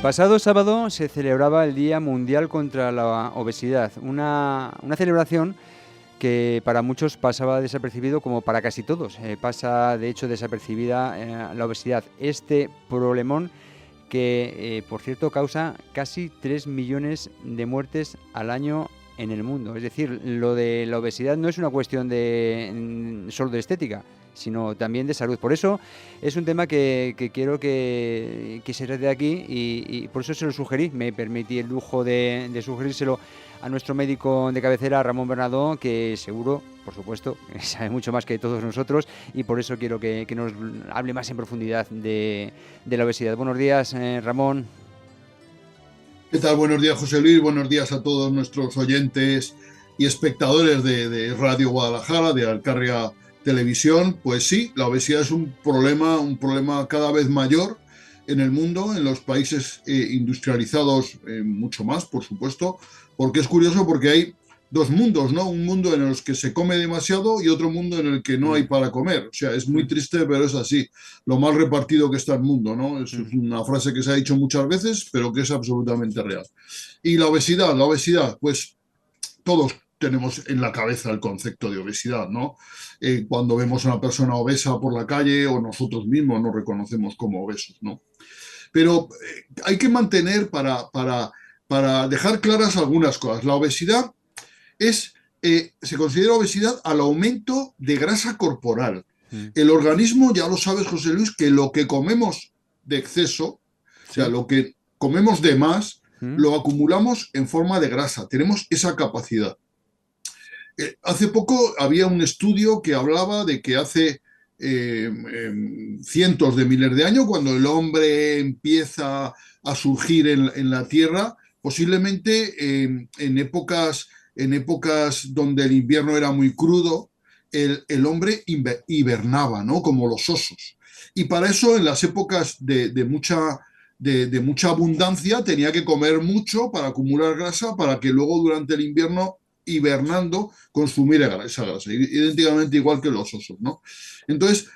pasado sábado se celebraba el Día Mundial contra la Obesidad, una celebración que para muchos pasaba desapercibido como para casi todos. Pasa de hecho desapercibida la obesidad, este problemón que por cierto causa casi 3 millones de muertes al año en el mundo. Es decir, lo de la obesidad no es una cuestión de solo de estética, sino también de salud. Por eso es un tema que quiero que se trate aquí y por eso se lo sugerí. Me permití el lujo de sugerírselo a nuestro médico de cabecera, Ramón Bernadó, que seguro, por supuesto, sabe mucho más que todos nosotros y por eso quiero que nos hable más en profundidad de la obesidad. Buenos días, Ramón. ¿Qué tal? Buenos días, José Luis. Buenos días a todos nuestros oyentes y espectadores de Radio Guadalajara, de Alcarria Televisión. Pues sí, la obesidad es un problema cada vez mayor en el mundo, en los países industrializados mucho más, por supuesto, porque es curioso porque hay dos mundos, ¿no? Un mundo en el que se come demasiado y otro mundo en el que no hay para comer. O sea, es muy triste, pero es así. Lo mal repartido que está el mundo, ¿no? Es una frase que se ha dicho muchas veces, pero que es absolutamente real. Y la obesidad, pues todos tenemos en la cabeza el concepto de obesidad, ¿no? Cuando vemos a una persona obesa por la calle o nosotros mismos nos reconocemos como obesos, ¿no? Pero hay que mantener para dejar claras algunas cosas. La obesidad se considera obesidad al aumento de grasa corporal. El organismo, ya lo sabes, José Luis, que lo que comemos de exceso, o sea, lo que comemos de más, lo acumulamos en forma de grasa. Tenemos esa capacidad. Hace poco había un estudio que hablaba de que hace cientos de miles de años, cuando el hombre empieza a surgir en la Tierra, posiblemente en épocas donde el invierno era muy crudo, el hombre hibernaba, ¿no? Como los osos. Y para eso, en las épocas de mucha abundancia, tenía que comer mucho para acumular grasa, para que luego durante el invierno, hibernando, consumir esa grasa, idénticamente igual que los osos, ¿no? Entonces,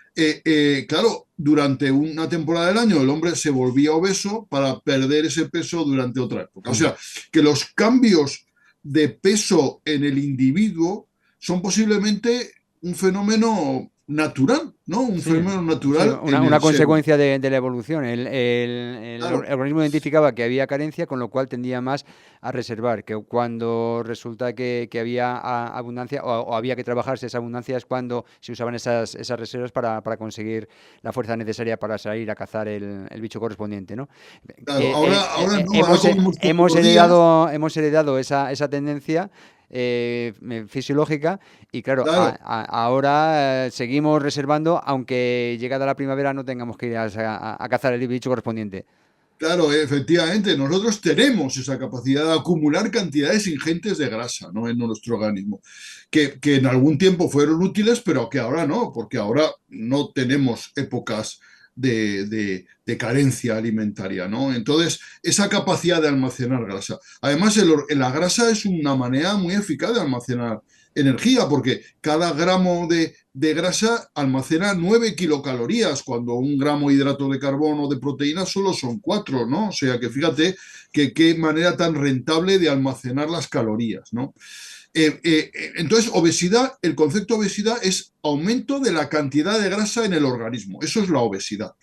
claro, durante una temporada del año el hombre se volvía obeso para perder ese peso durante otra época. O sea, que los cambios de peso en el individuo son posiblemente un fenómeno natural, ¿no? Un fenómeno natural. Sí, una consecuencia de la evolución. El organismo identificaba que había carencia, con lo cual tendía más a reservar, que cuando resulta que había abundancia o había que trabajarse esa abundancia es cuando se usaban esas reservas para conseguir la fuerza necesaria para salir a cazar el bicho correspondiente, ¿no? Claro, ahora no, hemos heredado esa tendencia fisiológica y claro. Ahora seguimos reservando, aunque llegada la primavera no tengamos que ir a cazar el bicho correspondiente. Claro, efectivamente, nosotros tenemos esa capacidad de acumular cantidades ingentes de grasa, ¿no? En nuestro organismo, que en algún tiempo fueron útiles, pero que ahora no, porque ahora no tenemos épocas de carencia alimentaria, ¿no? Entonces, esa capacidad de almacenar grasa. Además, la grasa es una manera muy eficaz de almacenar energía, porque cada gramo de grasa almacena 9 kilocalorías, cuando un gramo de hidrato de carbono o de proteína solo son 4, ¿no? O sea que fíjate que qué manera tan rentable de almacenar las calorías, ¿no? Entonces, obesidad, el concepto de obesidad es aumento de la cantidad de grasa en el organismo. Eso es la obesidad.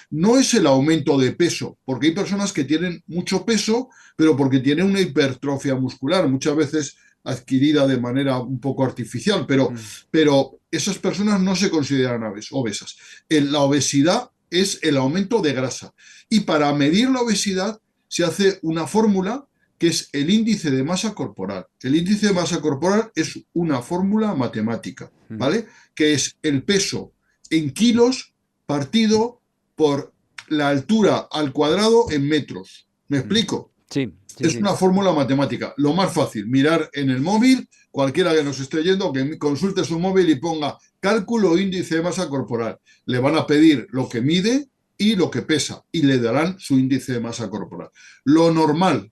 No es el aumento de peso, porque hay personas que tienen mucho peso, pero porque tienen una hipertrofia muscular, muchas veces adquirida de manera un poco artificial, pero esas personas no se consideran obesas. La obesidad es el aumento de grasa. Y para medir la obesidad se hace una fórmula que es el índice de masa corporal. El índice de masa corporal es una fórmula matemática, ¿vale? Que es el peso en kilos partido por la altura al cuadrado en metros. ¿Me explico? Sí. Es una fórmula matemática. Lo más fácil, mirar en el móvil, cualquiera que nos esté yendo, que consulte su móvil y ponga cálculo índice de masa corporal. Le van a pedir lo que mide y lo que pesa y le darán su índice de masa corporal. Lo normal,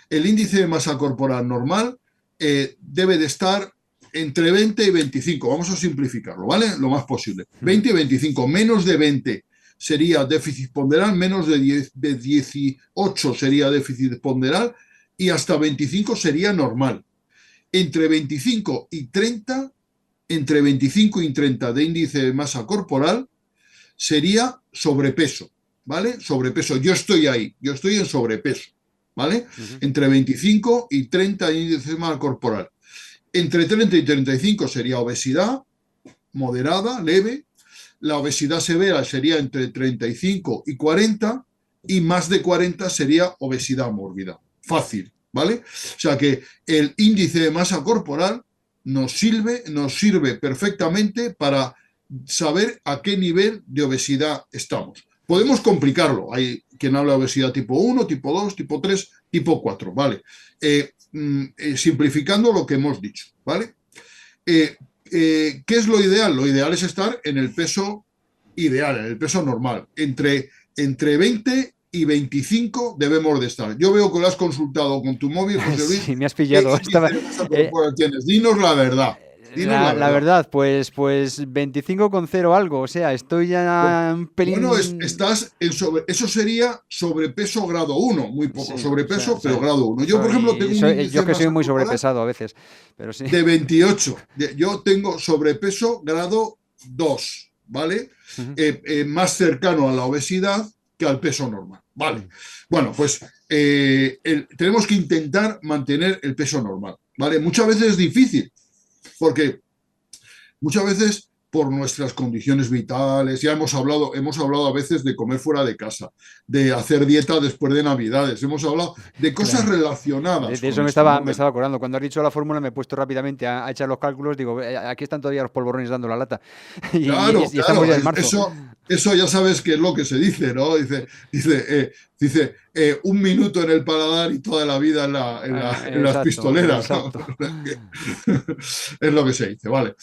el índice de masa corporal normal debe de estar entre 20 y 25. Vamos a simplificarlo, ¿vale? Lo más posible. 20 y 25, menos de 20. sería déficit ponderal, menos de 18 sería déficit ponderal y hasta 25 sería normal. Entre 25 y 30, entre 25 y 30 de índice de masa corporal sería sobrepeso, ¿vale? Sobrepeso, yo estoy ahí, yo estoy en sobrepeso, ¿vale? Entre 25 y 30 de índice de masa corporal. Entre 30 y 35 sería obesidad, moderada, leve. La obesidad severa sería entre 35 y 40 y más de 40 sería obesidad mórbida. Fácil, ¿vale? O sea que el índice de masa corporal nos sirve perfectamente para saber a qué nivel de obesidad estamos. Podemos complicarlo. Hay quien habla de obesidad tipo 1, tipo 2, tipo 3, tipo 4, ¿vale? Simplificando lo que hemos dicho, ¿vale? ¿Qué es lo ideal? Lo ideal es estar en el peso ideal, en el peso normal. Entre 20 y 25 debemos de estar. Yo veo que lo has consultado con tu móvil, José Luis. Sí, me has pillado. Tienes? Dinos la verdad. La verdad, pues 25,0 algo, o sea, estoy ya un pelín... Bueno, estás en eso sería sobrepeso grado 1, muy poco Sí, sobrepeso, o sea, pero grado 1. Yo, por ejemplo, tengo un índice yo que soy de muy masa corporal sobrepesado a veces, pero sí. de 28. Yo tengo sobrepeso grado 2, ¿vale? Más cercano a la obesidad que al peso normal, ¿vale? Bueno, pues tenemos que intentar mantener el peso normal, ¿vale? Muchas veces es difícil, porque muchas veces por nuestras condiciones vitales, ya hemos hablado a veces de comer fuera de casa, de hacer dieta después de Navidades, hemos hablado de cosas relacionadas de con eso esto, ¿no? me estaba acordando. Cuando has dicho la fórmula me he puesto rápidamente a echar los cálculos, digo, aquí están todavía los polvorones dando la lata. Claro, Y estamos ya en marzo. Eso ya sabes qué es lo que se dice, ¿no? Dice 1 minuto en el paladar y toda la vida en las pistoleras, ¿no? Es lo que se dice, vale.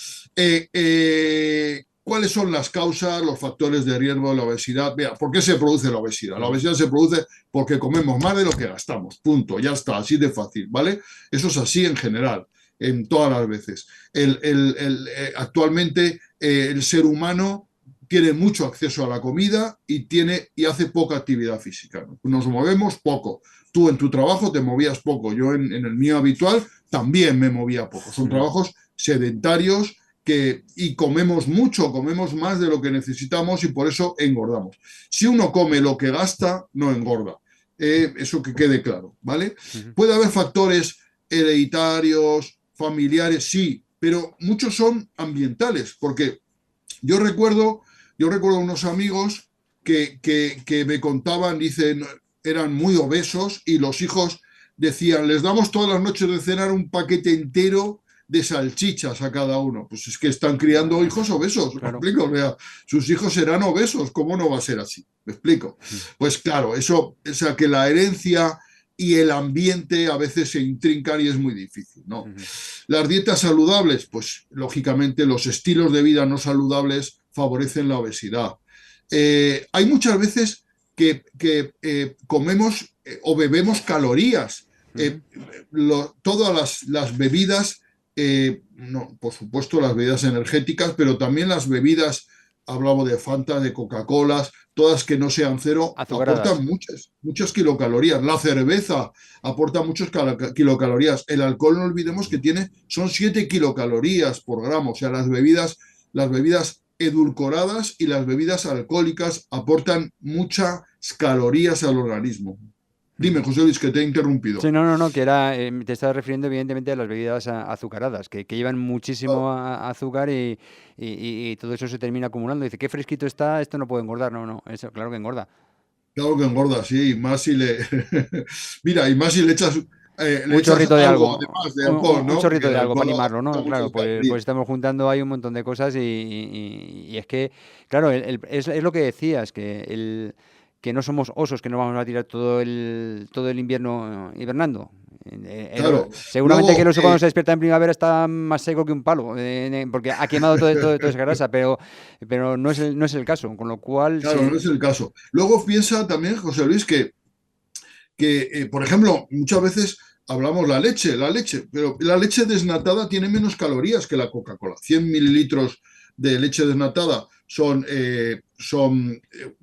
¿Cuáles son las causas, los factores de riesgo de la obesidad? Mira, ¿por qué se produce la obesidad? La obesidad se produce porque comemos más de lo que gastamos, punto, ya está, así de fácil, ¿vale? Eso es así en general, en todas las veces. Actualmente el ser humano tiene mucho acceso a la comida y hace poca actividad física. Nos movemos poco. Tú en tu trabajo te movías poco. Yo en el mío habitual también me movía poco. Son trabajos sedentarios y comemos mucho, comemos más de lo que necesitamos y por eso engordamos. Si uno come lo que gasta, no engorda. Eso que quede claro, ¿vale? Puede haber factores hereditarios, familiares, sí, pero muchos son ambientales, porque yo recuerdo unos amigos que me contaban, dicen, eran muy obesos y los hijos decían, les damos todas las noches de cenar un paquete entero de salchichas a cada uno. Pues es que están criando hijos obesos, Claro. ¿me explico? O sea, sus hijos serán obesos, ¿cómo no va a ser así? ¿Me explico? Pues claro, eso, o sea, que la herencia y el ambiente a veces se intrincan y es muy difícil, ¿no? Las dietas saludables, pues lógicamente los estilos de vida no saludables favorecen la obesidad. Hay muchas veces que comemos o bebemos calorías. Todas las bebidas, no, por supuesto las bebidas energéticas, pero también las bebidas, hablamos de Fanta, de Coca-Cola, todas que no sean cero, Azucaradas. aportan muchas kilocalorías. La cerveza aporta muchas kilocalorías. El alcohol, no olvidemos que son 7 kilocalorías por gramo. O sea, las bebidas edulcoradas y las bebidas alcohólicas aportan muchas calorías al organismo. Dime, José Luis, que te he interrumpido. Sí, no, que te estás refiriendo evidentemente a las bebidas azucaradas, que llevan muchísimo azúcar y todo eso se termina acumulando. Dice, qué fresquito está, esto no puede engordar. No, eso claro que engorda. Claro que engorda, sí, y más si le... Mira, y más si le echas... Un chorrito de algo, además de alcohol, un ¿no? Porque chorrito el de algo para alcohol animarlo, aporta ¿no? Claro, muchas pues calorías. estamos juntando ahí un montón de cosas y es que, claro, es lo que decías, que no somos osos, que no vamos a tirar todo el invierno hibernando. Claro. Seguramente Luego, que el oso cuando se despierta en primavera está más seco que un palo, porque ha quemado toda esa grasa, pero no es el caso, con lo cual... claro, no es el caso. Luego piensa también, José Luis, que por ejemplo, muchas veces hablamos la leche, pero la leche desnatada tiene menos calorías que la Coca-Cola. 100 mililitros de leche desnatada son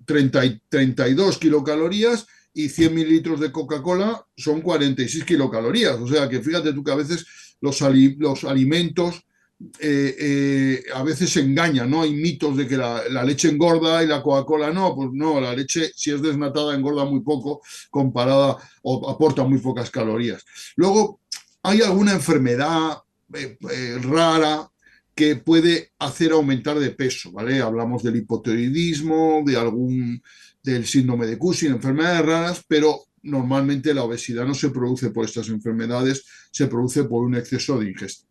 32 kilocalorías y 100 mililitros de Coca-Cola son 46 kilocalorías. O sea que fíjate tú que a veces los alimentos a veces se engañan, ¿no? Hay mitos de que la leche engorda y la Coca-Cola no. Pues no, la leche, si es desnatada, engorda muy poco comparada o aporta muy pocas calorías. Luego, hay alguna enfermedad rara que puede hacer aumentar de peso, ¿vale? Hablamos del hipotiroidismo, del síndrome de Cushing, enfermedades raras, pero normalmente la obesidad no se produce por estas enfermedades, se produce por un exceso de ingesta.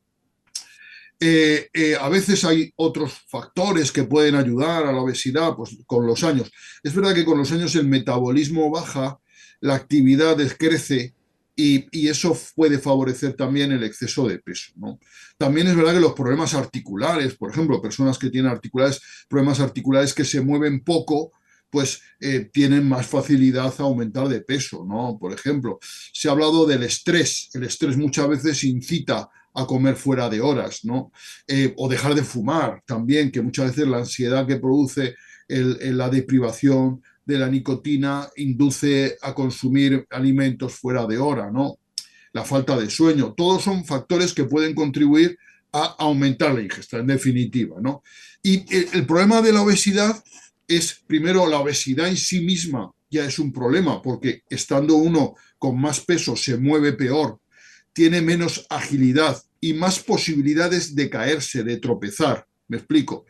A veces hay otros factores que pueden ayudar a la obesidad, pues con los años. Es verdad que con los años el metabolismo baja, la actividad crece y eso puede favorecer también el exceso de peso, ¿no? También es verdad que los problemas articulares, por ejemplo, personas que tienen problemas articulares que se mueven poco, pues tienen más facilidad a aumentar de peso, ¿no? Por ejemplo, se ha hablado del estrés. El estrés muchas veces incita a comer fuera de horas, ¿no? O dejar de fumar también, que muchas veces la ansiedad que produce la deprivación de la nicotina induce a consumir alimentos fuera de hora, ¿no? La falta de sueño, todos son factores que pueden contribuir a aumentar la ingesta, en definitiva, ¿no? Y el problema de la obesidad es, primero, la obesidad en sí misma ya es un problema, porque estando uno con más peso se mueve peor, tiene menos agilidad y más posibilidades de caerse, de tropezar. ¿Me explico?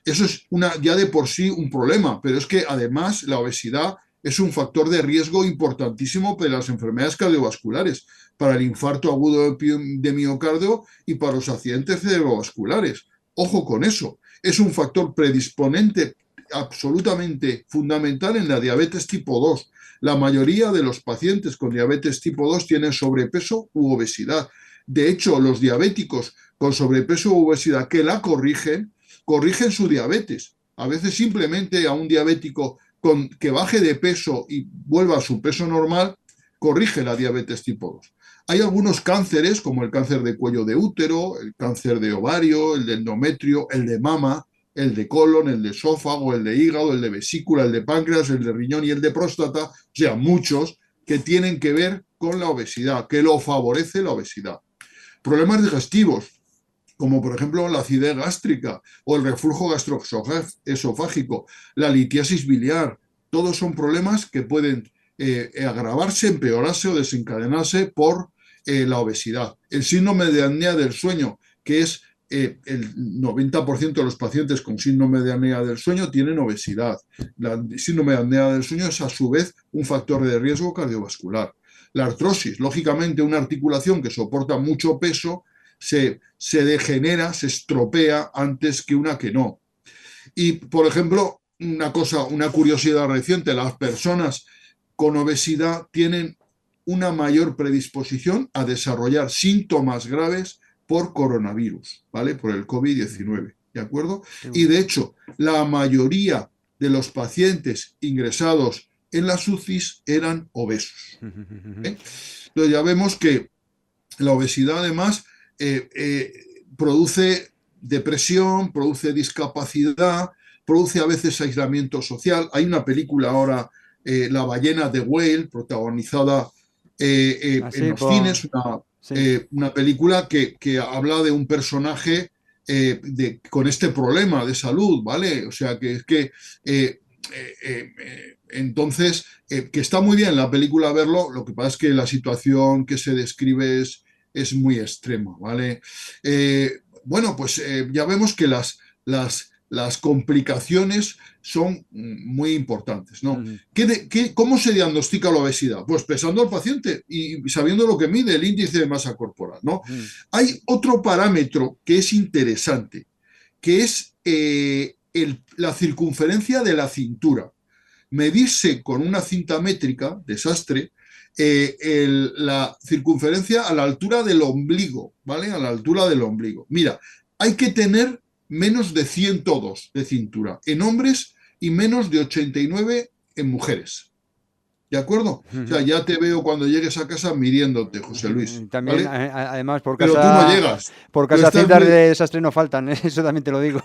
Eso es ya de por sí un problema, pero es que además la obesidad es un factor de riesgo importantísimo para las enfermedades cardiovasculares, para el infarto agudo de miocardio y para los accidentes cerebrovasculares. Ojo con eso. Es un factor predisponente absolutamente fundamental en la diabetes tipo 2. La mayoría de los pacientes con diabetes tipo 2 tienen sobrepeso u obesidad. De hecho, los diabéticos con sobrepeso u obesidad que la corrigen su diabetes. A veces simplemente a un diabético que baje de peso y vuelva a su peso normal, corrige la diabetes tipo 2. Hay algunos cánceres, como el cáncer de cuello de útero, el cáncer de ovario, el de endometrio, el de mama, el de colon, el de esófago, el de hígado, el de vesícula, el de páncreas, el de riñón y el de próstata, o sea, muchos que tienen que ver con la obesidad, que lo favorece la obesidad. Problemas digestivos, como por ejemplo la acidez gástrica o el reflujo gastroesofágico, la litiasis biliar, todos son problemas que pueden agravarse, empeorarse o desencadenarse por la obesidad. El síndrome de apnea del sueño, que es el 90% de los pacientes con síndrome de apnea del sueño tienen obesidad. El síndrome de apnea del sueño es a su vez un factor de riesgo cardiovascular. La artrosis, lógicamente una articulación que soporta mucho peso, se degenera, se estropea antes que una que no. Y, por ejemplo, una curiosidad reciente, las personas con obesidad tienen una mayor predisposición a desarrollar síntomas graves por coronavirus, ¿vale? Por el COVID-19, ¿de acuerdo? Y de hecho, la mayoría de los pacientes ingresados en las UCIs eran obesos. Entonces ya vemos que la obesidad además produce depresión, produce discapacidad, produce a veces aislamiento social. Hay una película ahora, La ballena de Whale, protagonizada en los cines, una película que habla de un personaje con este problema de salud, ¿vale? O sea, que es que entonces, que está muy bien la película verlo, lo que pasa es que la situación que se describe es muy extrema, ¿vale? Bueno, pues ya vemos que las complicaciones son muy importantes, ¿no? ¿Cómo se diagnostica la obesidad? Pues pesando al paciente y sabiendo lo que mide el índice de masa corporal, ¿no? Hay otro parámetro que es interesante, que es la circunferencia de la cintura. Medirse con una cinta métrica, desastre, la circunferencia a la altura del ombligo, ¿vale? A la altura del ombligo. Mira, hay que tener menos de 102 de cintura en hombres y menos de 89 en mujeres. ¿De acuerdo? O sea, ya te veo cuando llegues a casa midiéndote, José Luis, También, ¿vale? además, Pero tú no llegas. por Tú casa estás cintas de muy... desastre no faltan, eso también te lo digo.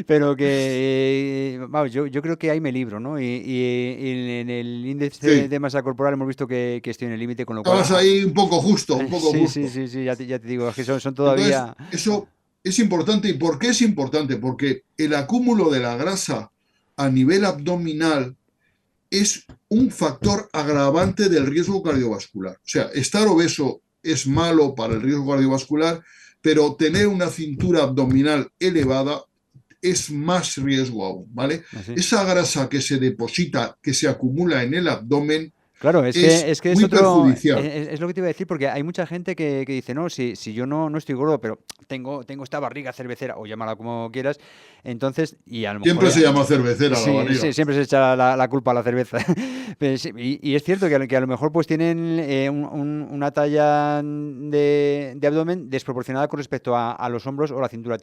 Pero que, vamos, yo creo que ahí me libro, ¿no? Y en el índice Sí, de masa corporal hemos visto que estoy en el límite, con lo cual, estabas ahí un poco justo, un poco sí, sí, justo. sí, sí, ya te digo, es que son Entonces, todavía... eso es importante. ¿Y por qué es importante? Porque el acúmulo de la grasa a nivel abdominal es un factor agravante del riesgo cardiovascular. O sea, estar obeso es malo para el riesgo cardiovascular, pero tener una cintura abdominal elevada es más riesgo aún, ¿vale? Así. Esa grasa que se deposita, que se acumula en el abdomen, Claro, es es que es muy otro, perjudicial. es lo que te iba a decir, porque hay mucha gente que dice, no, si yo no estoy gordo, pero tengo esta barriga cervecera, o llámala como quieras, entonces, y a lo mejor, Siempre se llama cervecera la sí, sí, barriga. siempre se echa la culpa a la cerveza. Pero sí, y es cierto que a lo mejor pues tienen una talla de abdomen desproporcionada con respecto a los hombros o la cintura.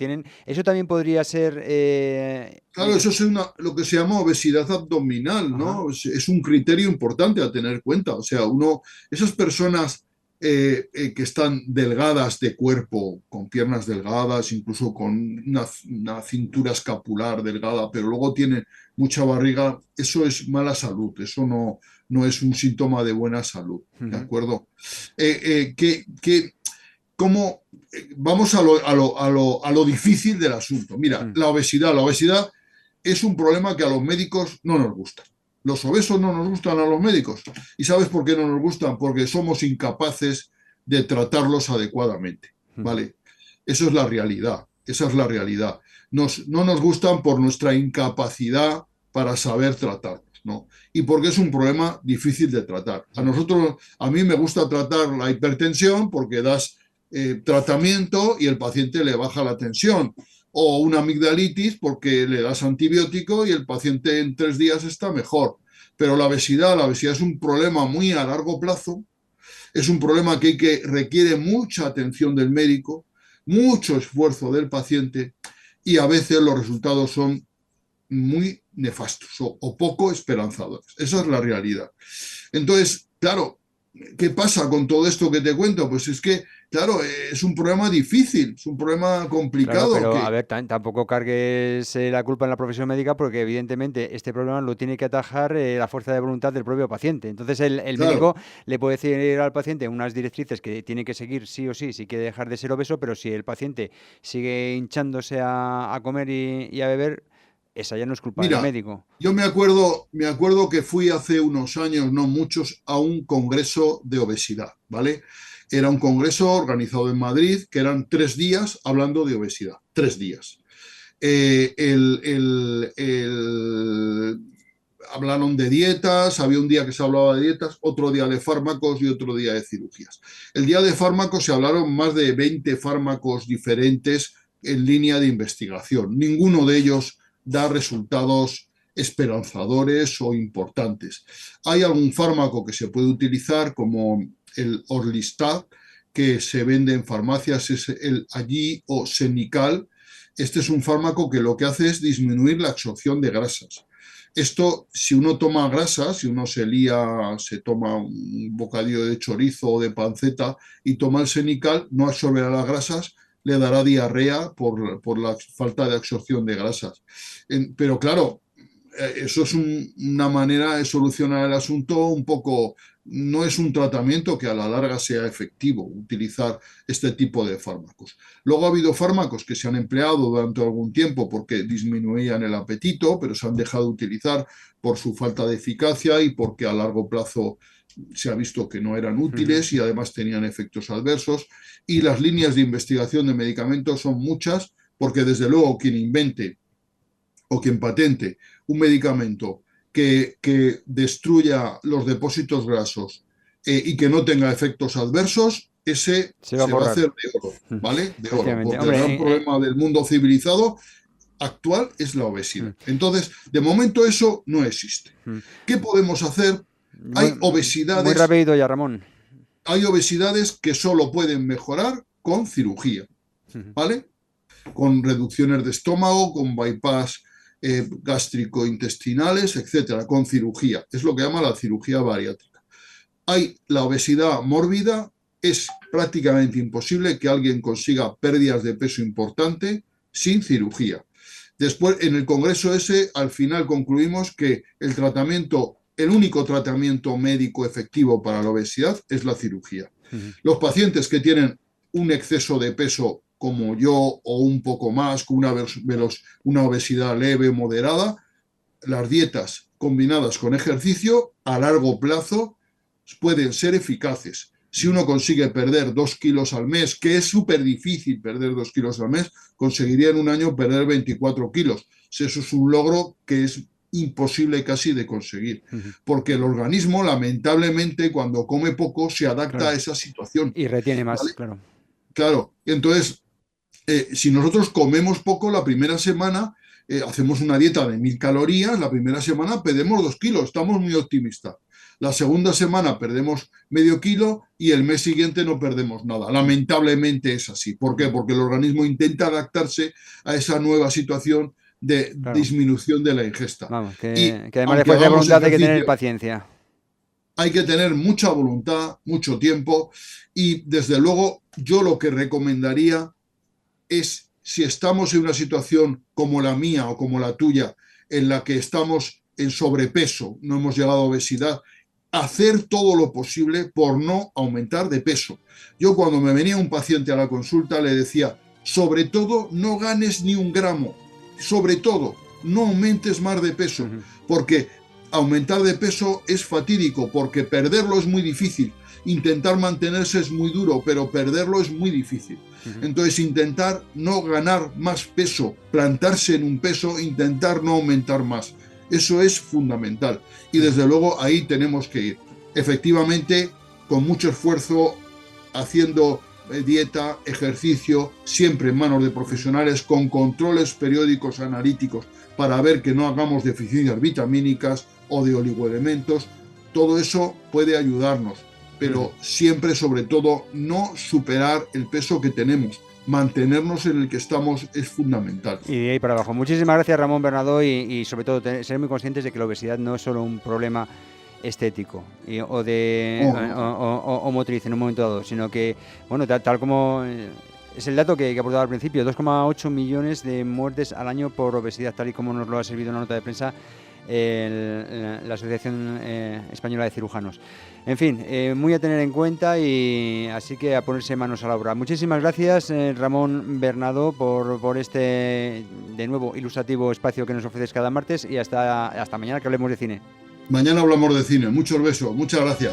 Eso también podría ser... Claro, eso es lo que se llama obesidad abdominal, ajá. ¿no? Es un criterio importante a tener en cuenta. O sea, esas personas que están delgadas de cuerpo, con piernas delgadas, incluso con una cintura escapular delgada, pero luego tienen mucha barriga, eso es mala salud, eso no es un síntoma de buena salud, ¿de Ujú, acuerdo? Eh, eh, que, que, ¿Cómo? Vamos a lo difícil del asunto. Mira, ujú, la obesidad es un problema que a los médicos no nos gusta. Los obesos no nos gustan a los médicos. ¿Y sabes por qué no nos gustan? Porque somos incapaces de tratarlos adecuadamente, ujú. ¿vale? Eso es la realidad, esa es la realidad. No nos gustan por nuestra incapacidad para saber tratarlos, ¿no? Y porque es un problema difícil de tratar. A mí me gusta tratar la hipertensión porque das tratamiento y el paciente le baja la tensión, o una amigdalitis porque le das antibiótico y el paciente en 3 días está mejor. Pero la obesidad es un problema muy a largo plazo, es un problema que requiere mucha atención del médico, mucho esfuerzo del paciente y a veces los resultados son muy nefastos o poco esperanzadores. Esa es la realidad. Entonces, claro, ¿qué pasa con todo esto que te cuento? Pues es que, claro, es un problema difícil, es un problema Claro, complicado pero a que, ver, tampoco cargues la culpa en la profesión médica porque evidentemente este problema lo tiene que atajar la fuerza de voluntad del propio paciente. Entonces el médico claro, le puede decir al paciente unas directrices que tiene que seguir sí o sí si quiere dejar de ser obeso, pero si el paciente sigue hinchándose a comer y a beber, esa ya no es culpa del mira, médico. yo me acuerdo que fui hace unos años, no muchos, a un congreso de obesidad, ¿vale? Era un congreso organizado en Madrid, que eran 3 días hablando de obesidad, 3 días. Eh, el, el- el- Hablaron de dietas, había un día que se hablaba de dietas, otro día de fármacos y otro día de cirugías. El día de fármacos se hablaron más de 20 fármacos diferentes en línea de investigación. Ninguno de ellos da resultados esperanzadores o importantes. Hay algún fármaco que se puede utilizar como el Orlistat, que se vende en farmacias, es el Allí o Senical. Este es un fármaco que lo que hace es disminuir la absorción de grasas. Esto, si uno toma grasa, si uno se toma un bocadillo de chorizo o de panceta y toma el Senical, no absorberá las grasas, le dará diarrea por la falta de absorción de grasas. Pero claro, eso es una manera de solucionar el asunto un poco, no es un tratamiento que a la larga sea efectivo utilizar este tipo de fármacos. Luego ha habido fármacos que se han empleado durante algún tiempo porque disminuían el apetito, pero se han dejado de utilizar por su falta de eficacia y porque a largo plazo se ha visto que no eran Ujú. útiles y además tenían efectos adversos. Y las líneas de investigación de medicamentos son muchas, porque desde luego quien invente o quien patente un medicamento que destruya los depósitos grasos y que no tenga efectos adversos, ese Se va a se va a forrar. hacer de oro, ¿vale? De oro, Efectivamente. porque el Hombre, gran problema del mundo civilizado actual es la obesidad. Entonces, de momento eso no existe. ¿Qué podemos hacer? muy, Hay muy obesidades, rápido ya, Ramón. hay obesidades que solo pueden mejorar con cirugía, ¿vale? Con reducciones de estómago, con bypass gástrico-intestinales, etcétera, con cirugía. Es lo que llama la cirugía bariátrica. Hay la obesidad mórbida, es prácticamente imposible que alguien consiga pérdidas de peso importante sin cirugía. Después, en el congreso ese, al final concluimos que el único tratamiento médico efectivo para la obesidad es la cirugía. Los pacientes que tienen un exceso de peso como yo o un poco más, con una obesidad leve o moderada, las dietas combinadas con ejercicio a largo plazo pueden ser eficaces. Si uno consigue perder 2 kilos al mes, que es súper difícil perder 2 kilos al mes, conseguiría en un año perder 24 kilos. Eso es un logro que es imposible casi de conseguir, porque el organismo, lamentablemente, cuando come poco, se adapta a esa situación. Y retiene más, ¿vale? claro. Claro, entonces, si nosotros comemos poco la primera semana, hacemos una dieta de 1000 calorías, la primera semana perdemos 2 kilos, estamos muy optimistas. La segunda semana perdemos medio kilo y el mes siguiente no perdemos nada. Lamentablemente es así. ¿Por qué? Porque el organismo intenta adaptarse a esa nueva situación de disminución de la ingesta. Vamos, y que además de fuerza de voluntad hay que tener paciencia. Hay que tener mucha voluntad, mucho tiempo y desde luego yo lo que recomendaría es, si estamos en una situación como la mía o como la tuya, en la que estamos en sobrepeso, no hemos llegado a obesidad, hacer todo lo posible por no aumentar de peso. Yo cuando me venía un paciente a la consulta le decía, sobre todo no ganes ni un gramo, sobre todo no aumentes más de peso, porque aumentar de peso es fatídico, porque perderlo es muy difícil. Intentar mantenerse es muy duro, pero perderlo es muy difícil. Entonces, intentar no ganar más peso, plantarse en un peso, intentar no aumentar más. Eso es fundamental. Y desde luego ahí tenemos que ir. Efectivamente, con mucho esfuerzo, haciendo dieta, ejercicio, siempre en manos de profesionales, con controles periódicos analíticos para ver que no hagamos deficiencias vitamínicas o de oligoelementos. Todo eso puede ayudarnos, pero siempre, sobre todo, no superar el peso que tenemos. Mantenernos en el que estamos es fundamental. Y de ahí para abajo. Muchísimas gracias, Ramón Bernadó, y sobre todo ser muy conscientes de que la obesidad no es solo un problema estético o motriz en un momento dado, sino que, bueno, tal como es el dato que aportaba al principio, 2,8 millones de muertes al año por obesidad, tal y como nos lo ha servido una nota de prensa la Asociación Española de Cirujanos. En fin, muy a tener en cuenta, y así que a ponerse manos a la obra. Muchísimas gracias, Ramón Bernadó, por este, de nuevo, ilustrativo espacio que nos ofreces cada martes, y hasta mañana, que hablemos de cine. Mañana hablamos de cine. Muchos besos. Muchas gracias.